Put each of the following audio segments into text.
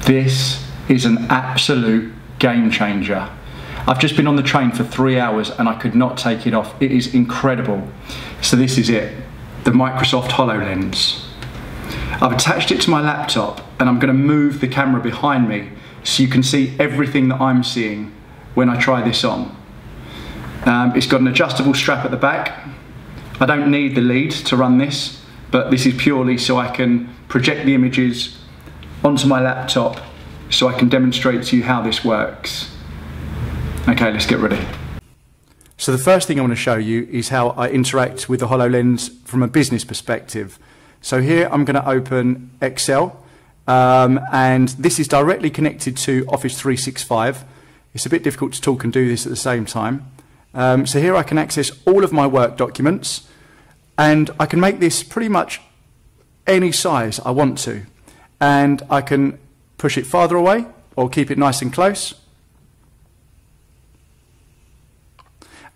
This is an absolute game changer. I've just been on the train for 3 hours and I could not take it off. It is incredible. So this is it, the Microsoft HoloLens. I've attached it to my laptop and I'm going to move the camera behind me so you can see everything that I'm seeing when I try this on. It's got an adjustable strap at the back. I don't need the lead to run this, but this is purely so I can project the images onto my laptop so I can demonstrate to you how this works. Okay, let's get ready. So the first thing I want to show you is how I interact with the HoloLens from a business perspective. So here I'm going to open Excel, and this is directly connected to Office 365. It's a bit difficult to talk and do this at the same time. So here I can access all of my work documents, and I can make this pretty much any size I want to. And I can push it farther away or keep it nice and close.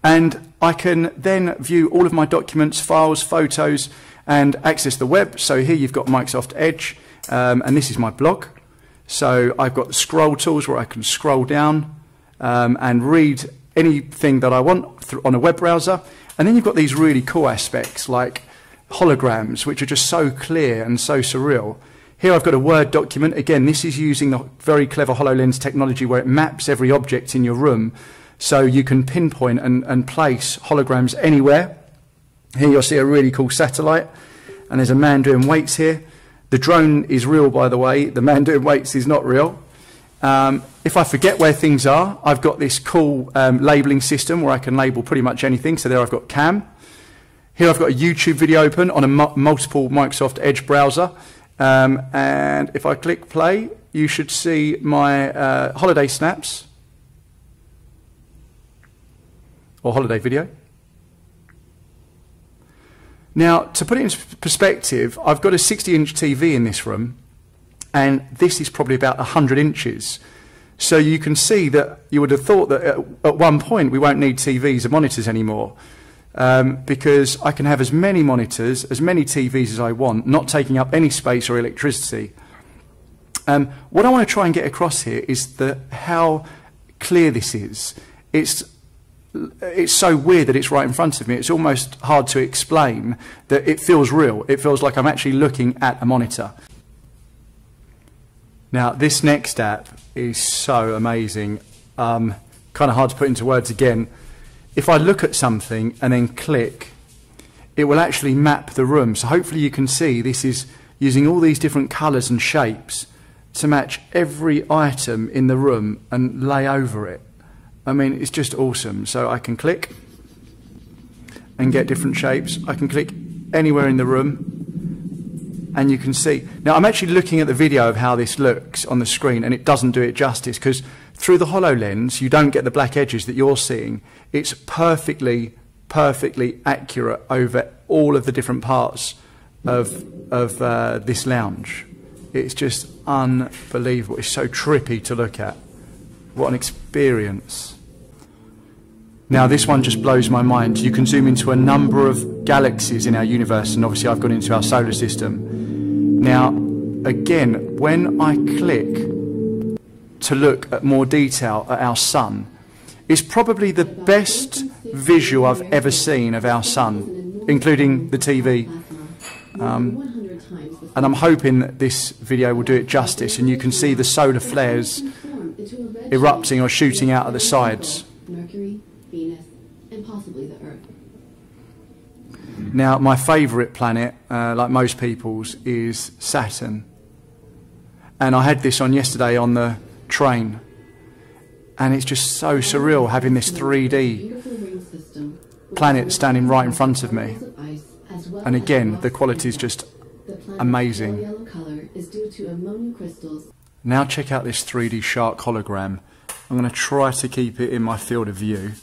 And I can then view all of my documents, files, photos, and access the web. So here you've got Microsoft Edge, and this is my blog. So I've got the scroll tools where I can scroll down and read anything that I want on a web browser. And then you've got these really cool aspects like holograms, which are just so clear and so surreal. Here I've got a Word document. Again, this is using the very clever HoloLens technology where it maps every object in your room so you can pinpoint and place holograms anywhere. Here you'll see a really cool satellite, and there's a man doing weights here. The drone is real, by the way. The man doing weights is not real. If I forget where things are, I've got this cool labelling system where I can label pretty much anything. So there I've got Cam. Here I've got a YouTube video open on a multiple Microsoft Edge browser. And if I click play, you should see my holiday snaps or holiday video. Now, to put it in perspective, I've got a 60-inch TV in this room, and this is probably about 100 inches. So you can see that you would have thought that at one point we won't need TVs and monitors anymore. Because I can have as many monitors, as many TVs as I want, not taking up any space or electricity. What I want to try and get across here is how clear this is. It's so weird that it's right in front of me. It's almost hard to explain that it feels real. It feels like I'm actually looking at a monitor. Now, this next app is so amazing. Kind of hard to put into words again. If I look at something and then click, it will actually map the room. So hopefully you can see this is using all these different colours and shapes to match every item in the room and lay over it. I mean, it's just awesome. So I can click and get different shapes. I can click anywhere in the room and you can see. Now I'm actually looking at the video of how this looks on the screen, and it doesn't do it justice because through the HoloLens you don't get the black edges that you're seeing. It's perfectly accurate over all of the different parts of this lounge. It's just unbelievable. It's so trippy to look at. What an experience. Now this one just blows my mind. You can zoom into a number of galaxies in our universe, and obviously I've gone into our solar system. Now again, when I click to look at more detail at our sun, it's probably the best visual I've ever seen of our sun, including the TV. And I'm hoping that this video will do it justice, and you can see the solar flares erupting or shooting out of the sides. Mercury, Venus, and possibly the Earth. Now, my favourite planet, like most people's, is Saturn. And I had this on yesterday on the train. And it's just so surreal having this 3D planet standing right in front of me. And again, the quality is just amazing. Yellow color is due to ammonia crystals. Now check out this 3D Shark Hologram. I'm going to try to keep it in my field of view.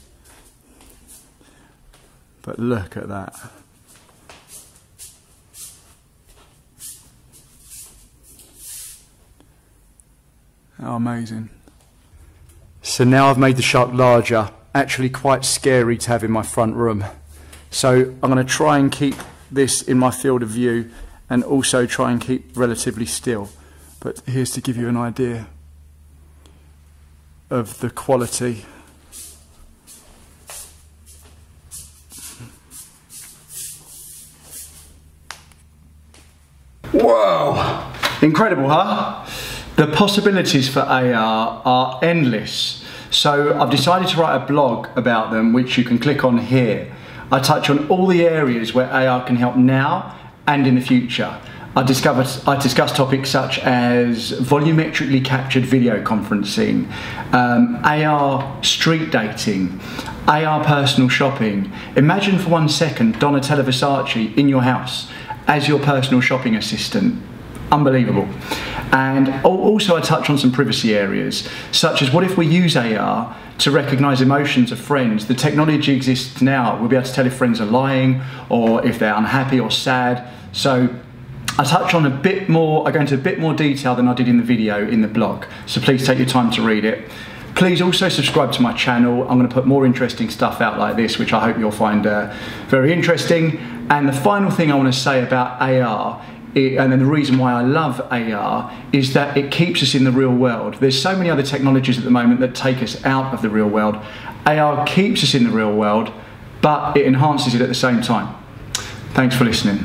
But look at that. How amazing. So now I've made the shark larger, actually quite scary to have in my front room. So I'm going to try and keep this in my field of view and also try and keep relatively still. But here's to give you an idea of the quality. Whoa! Incredible, huh? The possibilities for AR are endless. So I've decided to write a blog about them, which you can click on here. I touch on all the areas where AR can help now and in the future. I discuss topics such as volumetrically captured video conferencing, AR street dating, AR personal shopping. Imagine for 1 second Donatella Versace in your house as your personal shopping assistant. Unbelievable. And also I touch on some privacy areas, such as what if we use AR to recognise emotions of friends? The technology exists now. We'll be able to tell if friends are lying or if they're unhappy or sad. So I touch on a bit more, I go into a bit more detail than I did in the video in the blog. So please take your time to read it. Please also subscribe to my channel. I'm going to put more interesting stuff out like this, which I hope you'll find very interesting. And the final thing I want to say about AR, and then the reason why I love AR, is that it keeps us in the real world. There's so many other technologies at the moment that take us out of the real world. AR keeps us in the real world, but it enhances it at the same time. Thanks for listening.